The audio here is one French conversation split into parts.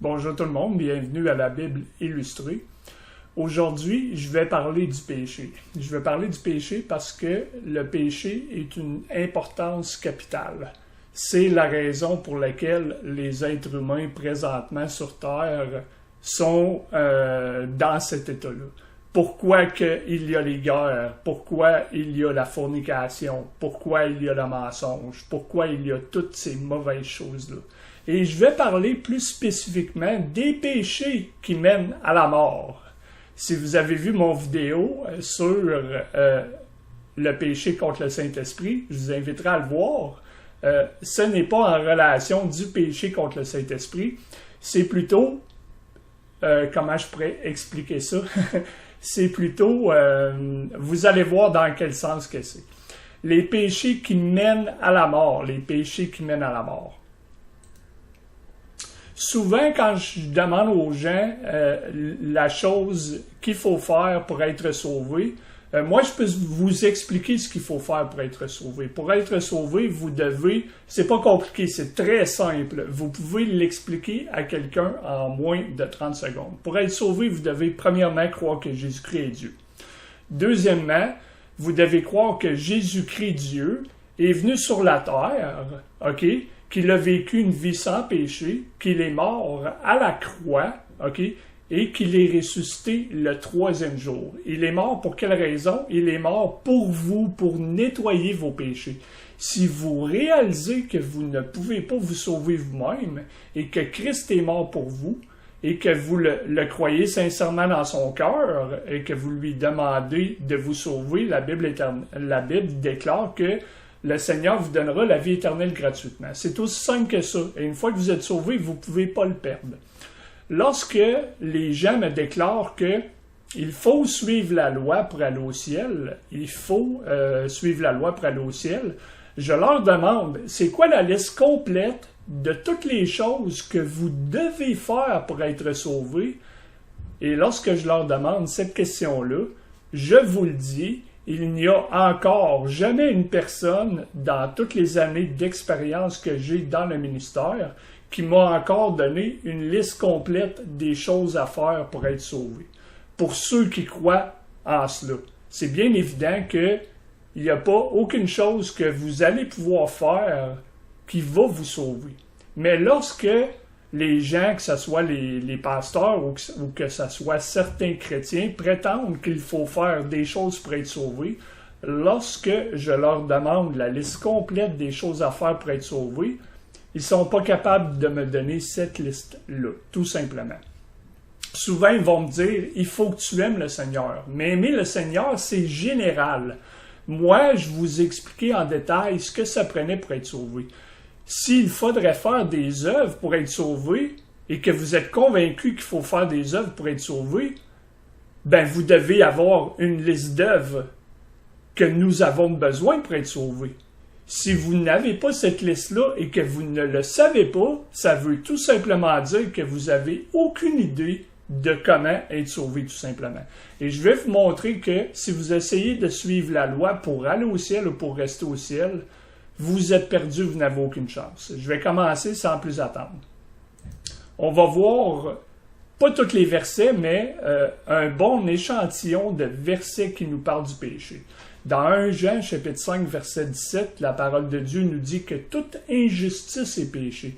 Bonjour tout le monde, bienvenue à la Bible illustrée. Aujourd'hui, je vais parler du péché. Je vais parler du péché parce que le péché est une importance capitale. C'est la raison pour laquelle les êtres humains présentement sur Terre sont dans cet état-là. Pourquoi il y a les guerres? Pourquoi il y a la fornication? Pourquoi il y a le mensonge? Pourquoi il y a toutes ces mauvaises choses-là? Et je vais parler plus spécifiquement des péchés qui mènent à la mort. Si vous avez vu mon vidéo sur le péché contre le Saint-Esprit, je vous inviterai à le voir. Ce n'est pas en relation du péché contre le Saint-Esprit, c'est plutôt, comment je pourrais expliquer ça? C'est plutôt, vous allez voir dans quel sens que c'est. Les péchés qui mènent à la mort, les péchés qui mènent à la mort. Souvent, quand je demande aux gens la chose qu'il faut faire pour être sauvé, moi, je peux vous expliquer ce qu'il faut faire pour être sauvé. Pour être sauvé, vous devez, c'est pas compliqué, c'est très simple. Vous pouvez l'expliquer à quelqu'un en moins de 30 secondes. Pour être sauvé, vous devez premièrement croire que Jésus-Christ est Dieu. Deuxièmement, vous devez croire que Jésus-Christ, Dieu, est venu sur la terre, OK? Qu'il a vécu une vie sans péché, qu'il est mort à la croix, OK? Et qu'il est ressuscité le troisième jour. Il est mort pour quelle raison? Il est mort pour vous, pour nettoyer vos péchés. Si vous réalisez que vous ne pouvez pas vous sauver vous-même et que Christ est mort pour vous et que vous le croyez sincèrement dans son cœur et que vous lui demandez de vous sauver, la Bible déclare que le Seigneur vous donnera la vie éternelle gratuitement. C'est aussi simple que ça. Et une fois que vous êtes sauvé, vous ne pouvez pas le perdre. Lorsque les gens me déclarent qu'il faut suivre la loi pour aller au ciel, il faut suivre la loi pour aller au ciel, je leur demande, c'est quoi la liste complète de toutes les choses que vous devez faire pour être sauvé? Et lorsque je leur demande cette question-là, je vous le dis, il n'y a encore jamais une personne dans toutes les années d'expérience que j'ai dans le ministère qui m'a encore donné une liste complète des choses à faire pour être sauvé. Pour ceux qui croient en cela, c'est bien évident qu'il n'y a pas aucune chose que vous allez pouvoir faire qui va vous sauver. Mais lorsque les gens, que ce soit les pasteurs ou que ce soit certains chrétiens, prétendent qu'il faut faire des choses pour être sauvés, lorsque je leur demande la liste complète des choses à faire pour être sauvés, ils ne sont pas capables de me donner cette liste-là, tout simplement. Souvent, ils vont me dire, il faut que tu aimes le Seigneur. Mais aimer le Seigneur, c'est général. Moi, je vous ai expliqué en détail ce que ça prenait pour être sauvé. S'il faudrait faire des œuvres pour être sauvé, et que vous êtes convaincu qu'il faut faire des œuvres pour être sauvé, ben vous devez avoir une liste d'œuvres que nous avons besoin pour être sauvés. Si vous n'avez pas cette liste-là et que vous ne le savez pas, ça veut tout simplement dire que vous n'avez aucune idée de comment être sauvé, tout simplement. Et je vais vous montrer que si vous essayez de suivre la loi pour aller au ciel ou pour rester au ciel, vous êtes perdu, vous n'avez aucune chance. Je vais commencer sans plus attendre. On va voir, pas tous les versets, mais un bon échantillon de versets qui nous parlent du péché. Dans 1 Jean, chapitre 5, verset 17, la parole de Dieu nous dit que toute injustice est péché.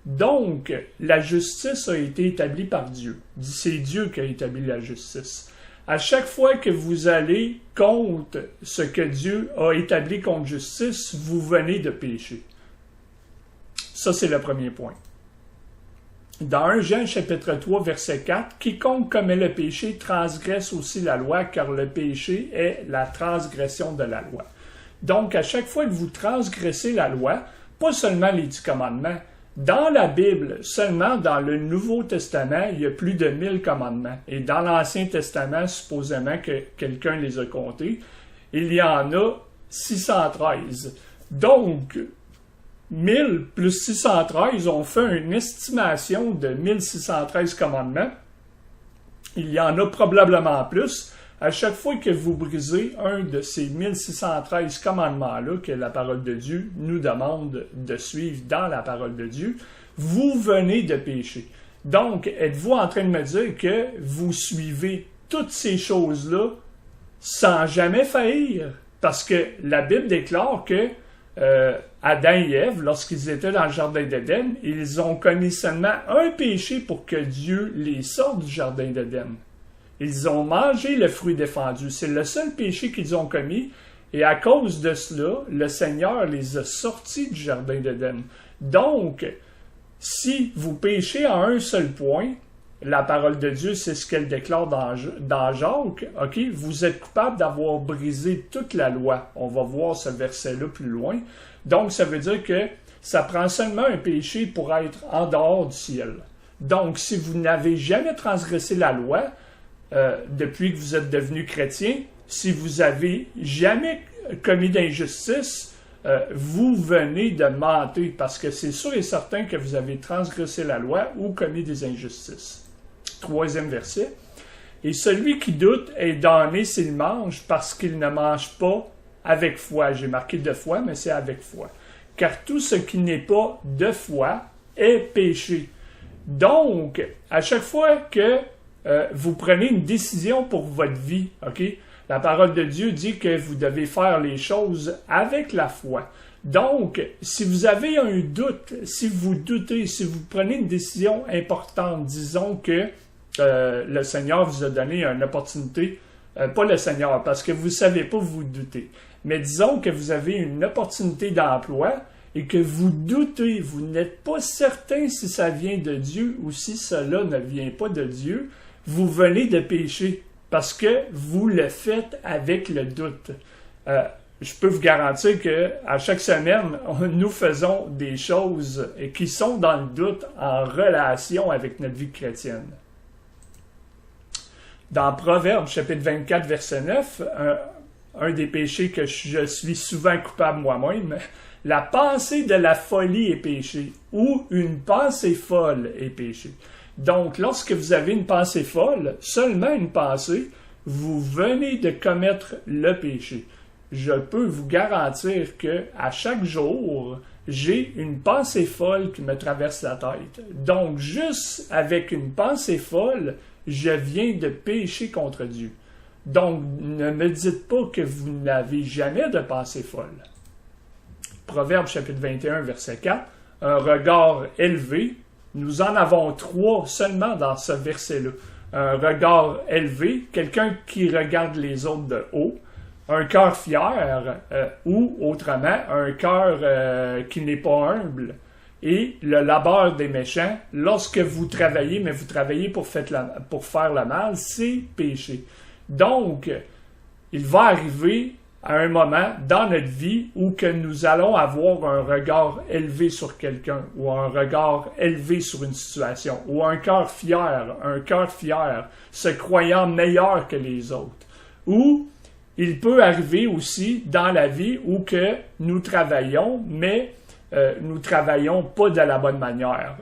Donc, la justice a été établie par Dieu. C'est Dieu qui a établi la justice. À chaque fois que vous allez contre ce que Dieu a établi contre justice, vous venez de pécher. Ça, c'est le premier point. Dans 1 Jean, chapitre 3, verset 4, « Quiconque commet le péché transgresse aussi la loi, car le péché est la transgression de la loi. » Donc, à chaque fois que vous transgressez la loi, pas seulement les 10 commandements, dans la Bible, seulement dans le Nouveau Testament, il y a plus de 1000 commandements. Et dans l'Ancien Testament, supposément que quelqu'un les a comptés, il y en a 613. Donc, 1000 plus 613, on fait une estimation de 1613 commandements. Il y en a probablement plus. À chaque fois que vous brisez un de ces 1613 commandements-là que la parole de Dieu nous demande de suivre dans la parole de Dieu, vous venez de pécher. Donc, êtes-vous en train de me dire que vous suivez toutes ces choses-là sans jamais faillir? Parce que la Bible déclare que Adam et Ève, lorsqu'ils étaient dans le jardin d'Éden, ils ont commis seulement un péché pour que Dieu les sorte du jardin d'Éden. Ils ont mangé le fruit défendu. C'est le seul péché qu'ils ont commis. Et à cause de cela, le Seigneur les a sortis du jardin d'Éden. Donc, si vous péchez à un seul point, la parole de Dieu, c'est ce qu'elle déclare dans Jacques, ok, vous êtes coupable d'avoir brisé toute la loi. On va voir ce verset-là plus loin. Donc, ça veut dire que ça prend seulement un péché pour être en dehors du ciel. Donc, si vous n'avez jamais transgressé la loi, depuis que vous êtes devenu chrétien, si vous avez jamais commis d'injustice, vous venez de mentir parce que c'est sûr et certain que vous avez transgressé la loi ou commis des injustices. 3e verset. Et celui qui doute est damné s'il mange parce qu'il ne mange pas avec foi. J'ai marqué de foi, mais c'est avec foi. Car tout ce qui n'est pas de foi est péché. Donc, à chaque fois que vous prenez une décision pour votre vie, ok? La parole de Dieu dit que vous devez faire les choses avec la foi. Donc, si vous avez un doute, si vous doutez, si vous prenez une décision importante, disons que le Seigneur vous a donné une opportunité, pas le Seigneur, parce que vous ne savez pas, vous doutez, mais disons que vous avez une opportunité d'emploi et que vous doutez, vous n'êtes pas certain si ça vient de Dieu ou si cela ne vient pas de Dieu, vous venez de pécher parce que vous le faites avec le doute. Je peux vous garantir que à chaque semaine, nous faisons des choses qui sont dans le doute en relation avec notre vie chrétienne. Dans Proverbes, chapitre 24, verset 9, un des péchés que je suis souvent coupable moi-même, la pensée de la folie est péché, ou une pensée folle est péché. Donc, lorsque vous avez une pensée folle, seulement une pensée, vous venez de commettre le péché. Je peux vous garantir que à chaque jour, j'ai une pensée folle qui me traverse la tête. Donc, juste avec une pensée folle, je viens de pécher contre Dieu. Donc, ne me dites pas que vous n'avez jamais de pensée folle. Proverbe chapitre 21, verset 4, un regard élevé. Nous en avons 3 seulement dans ce verset-là. Un regard élevé, quelqu'un qui regarde les autres de haut. Un cœur fier, ou autrement, un cœur qui n'est pas humble. Et le labeur des méchants, lorsque vous travaillez, mais vous travaillez pour faire le mal, c'est péché. Donc, il va arriver à un moment dans notre vie où que nous allons avoir un regard élevé sur quelqu'un, ou un regard élevé sur une situation, ou un cœur fier, se croyant meilleur que les autres. Ou il peut arriver aussi dans la vie où que nous travaillons, mais nous travaillons pas de la bonne manière.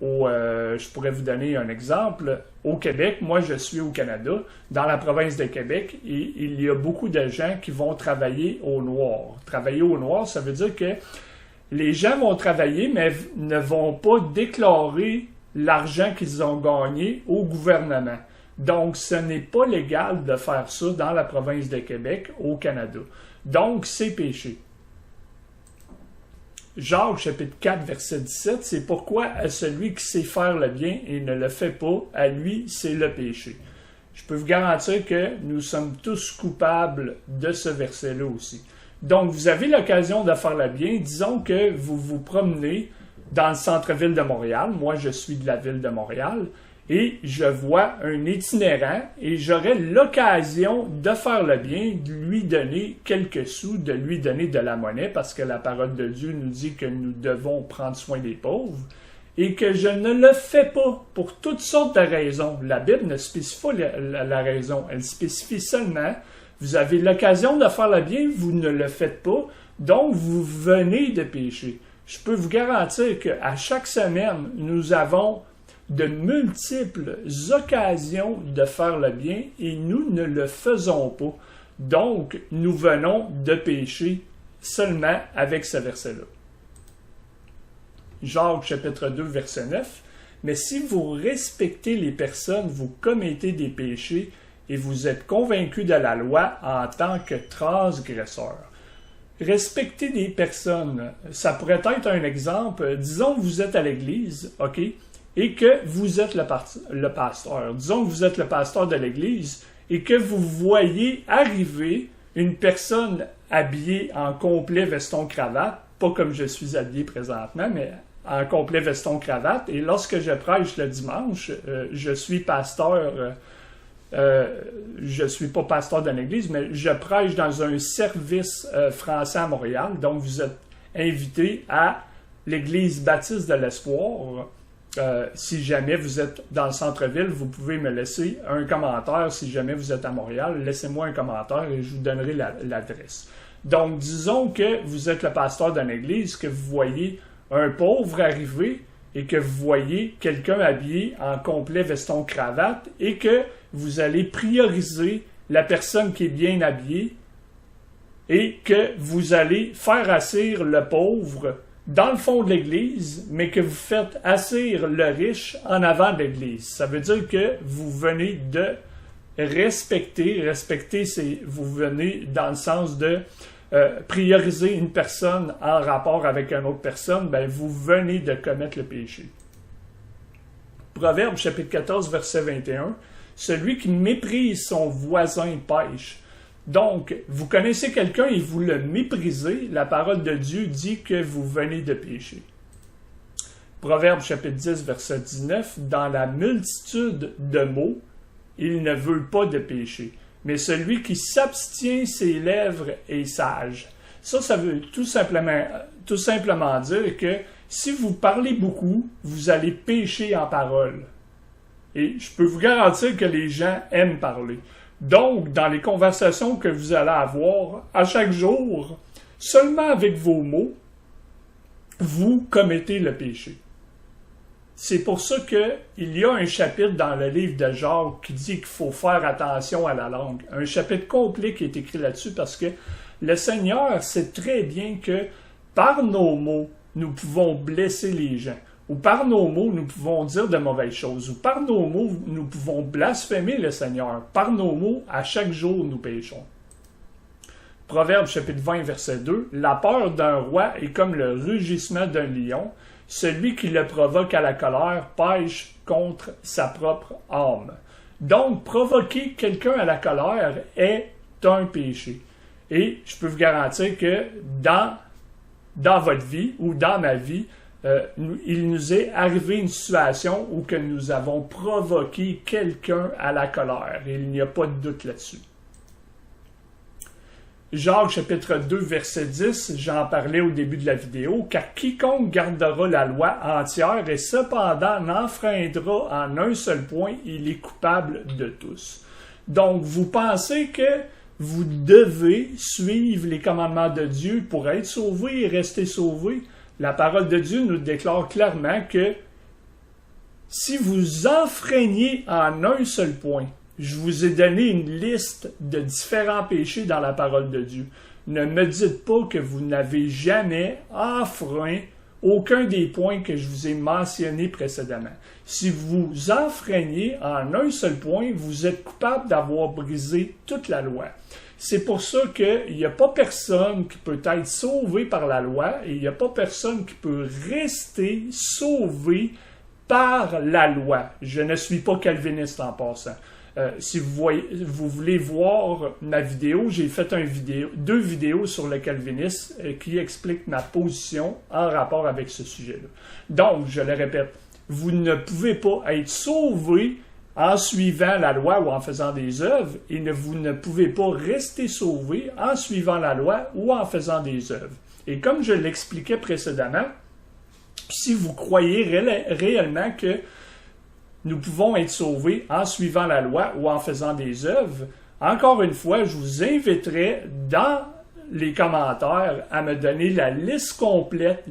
Je pourrais vous donner un exemple. Au Québec, moi je suis au Canada, dans la province de Québec, et il y a beaucoup de gens qui vont travailler au noir. Travailler au noir, ça veut dire que les gens vont travailler, mais ne vont pas déclarer l'argent qu'ils ont gagné au gouvernement. Donc, ce n'est pas légal de faire ça dans la province de Québec, au Canada. Donc, c'est péché. Jacques, chapitre 4, verset 17, c'est pourquoi à celui qui sait faire le bien et ne le fait pas, à lui, c'est le péché. Je peux vous garantir que nous sommes tous coupables de ce verset-là aussi. Donc, vous avez l'occasion de faire le bien. Disons que vous vous promenez dans le centre-ville de Montréal. Moi, je suis de la ville de Montréal. Et je vois un itinérant et j'aurai l'occasion de faire le bien, de lui donner quelques sous, de lui donner de la monnaie, parce que la parole de Dieu nous dit que nous devons prendre soin des pauvres, et que je ne le fais pas pour toutes sortes de raisons. La Bible ne spécifie pas la raison, elle spécifie seulement, vous avez l'occasion de faire le bien, vous ne le faites pas, donc vous venez de pécher. Je peux vous garantir qu'à chaque semaine, nous avons de multiples occasions de faire le bien et nous ne le faisons pas. Donc, nous venons de pécher seulement avec ce verset-là. Jacques chapitre 2, verset 9. Mais si vous respectez les personnes, vous commettez des péchés et vous êtes convaincu de la loi en tant que transgresseur. Respecter des personnes, ça pourrait être un exemple. Disons que vous êtes à l'église, OK, et que vous êtes le pasteur. Disons que vous êtes le pasteur de l'église et que vous voyez arriver une personne habillée en complet veston-cravate, pas comme je suis habillé présentement, mais en complet veston-cravate. Et lorsque je prêche le dimanche, je suis pasteur... je suis pas pasteur d'une église, mais je prêche dans un service français à Montréal. Donc, vous êtes invité à l'église baptiste de l'Espoir. Si jamais vous êtes dans le centre-ville, vous pouvez me laisser un commentaire. Si jamais vous êtes à Montréal, laissez-moi un commentaire et je vous donnerai l'adresse. Donc, disons que vous êtes le pasteur d'une église, que vous voyez un pauvre arriver et que vous voyez quelqu'un habillé en complet veston-cravate et que vous allez prioriser la personne qui est bien habillée et que vous allez faire assire le pauvre dans le fond de l'église, mais que vous faites assire le riche en avant de l'église. Ça veut dire que vous venez de respecter, vous venez dans le sens de prioriser une personne en rapport avec une autre personne, ben vous venez de commettre le péché. Proverbe chapitre 14, verset 21, « Celui qui méprise son voisin pêche. » Donc, vous connaissez quelqu'un et vous le méprisez, la parole de Dieu dit que vous venez de pécher. Proverbe chapitre 10, verset 19, « Dans la multitude de mots, il ne veut pas de péché. Mais celui qui s'abstient ses lèvres est sage. » Ça veut tout simplement dire que si vous parlez beaucoup, vous allez pécher en parole. Et je peux vous garantir que les gens aiment parler. Donc, dans les conversations que vous allez avoir à chaque jour, seulement avec vos mots, vous commettez le péché. C'est pour ça qu'il y a un chapitre dans le livre de Jacques qui dit qu'il faut faire attention à la langue. Un chapitre complet qui est écrit là-dessus parce que le Seigneur sait très bien que par nos mots, nous pouvons blesser les gens. Ou par nos mots, nous pouvons dire de mauvaises choses. Ou par nos mots, nous pouvons blasphémer le Seigneur. Par nos mots, à chaque jour, nous péchons. Proverbe chapitre 20, verset 2. « La peur d'un roi est comme le rugissement d'un lion. Celui qui le provoque à la colère pêche contre sa propre âme. » Donc, provoquer quelqu'un à la colère est un péché. Et je peux vous garantir que dans votre vie ou dans ma vie, il nous est arrivé une situation où que nous avons provoqué quelqu'un à la colère. Et il n'y a pas de doute là-dessus. Jacques chapitre 2, verset 10, j'en parlais au début de la vidéo, « Car quiconque gardera la loi entière et cependant n'enfreindra en un seul point, il est coupable de tous. » Donc, vous pensez que vous devez suivre les commandements de Dieu pour être sauvé et rester sauvé. La parole de Dieu nous déclare clairement que si vous enfreignez en un seul point, je vous ai donné une liste de différents péchés dans la parole de Dieu. Ne me dites pas que vous n'avez jamais enfreint aucun des points que je vous ai mentionnés précédemment. Si vous enfreignez en un seul point, vous êtes coupable d'avoir brisé toute la loi. C'est pour ça qu'il n'y a pas personne qui peut être sauvé par la loi et il n'y a pas personne qui peut rester sauvé par la loi. Je ne suis pas calviniste en passant. Si vous voulez voir ma vidéo, j'ai fait deux vidéos sur le calvinisme qui expliquent ma position en rapport avec ce sujet-là. Donc, je le répète, vous ne pouvez pas être sauvé en suivant la loi ou en faisant des œuvres, et vous ne pouvez pas rester sauvé en suivant la loi ou en faisant des œuvres. Et comme je l'expliquais précédemment, si vous croyez réellement que nous pouvons être sauvés en suivant la loi ou en faisant des œuvres, encore une fois, je vous inviterai dans les commentaires à me donner la liste complète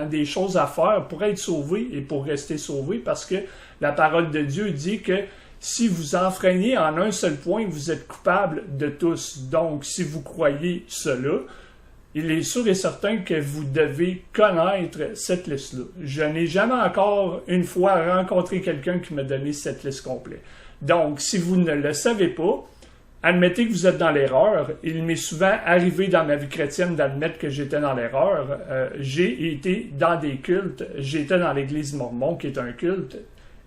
des choses à faire pour être sauvé et pour rester sauvé, parce que la parole de Dieu dit que si vous enfreignez en un seul point, vous êtes coupable de tous. Donc, si vous croyez cela, il est sûr et certain que vous devez connaître cette liste-là. Je n'ai jamais encore une fois rencontré quelqu'un qui m'a donné cette liste complète. Donc, si vous ne le savez pas, admettez que vous êtes dans l'erreur. Il m'est souvent arrivé dans ma vie chrétienne d'admettre que j'étais dans l'erreur. J'ai été dans des cultes. J'étais dans l'Église mormon, qui est un culte,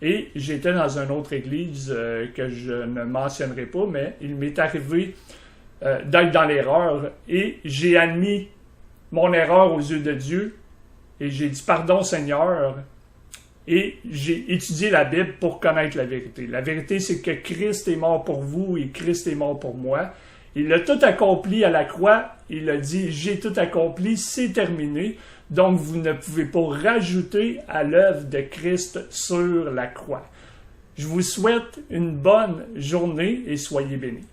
et j'étais dans une autre église que je ne mentionnerai pas, mais il m'est arrivé d'être dans l'erreur, et j'ai admis mon erreur aux yeux de Dieu, et j'ai dit « Pardon Seigneur », et j'ai étudié la Bible pour connaître la vérité. La vérité, c'est que Christ est mort pour vous, et Christ est mort pour moi. Il a tout accompli à la croix, il a dit « J'ai tout accompli, c'est terminé », donc vous ne pouvez pas rajouter à l'œuvre de Christ sur la croix. Je vous souhaite une bonne journée et soyez bénis.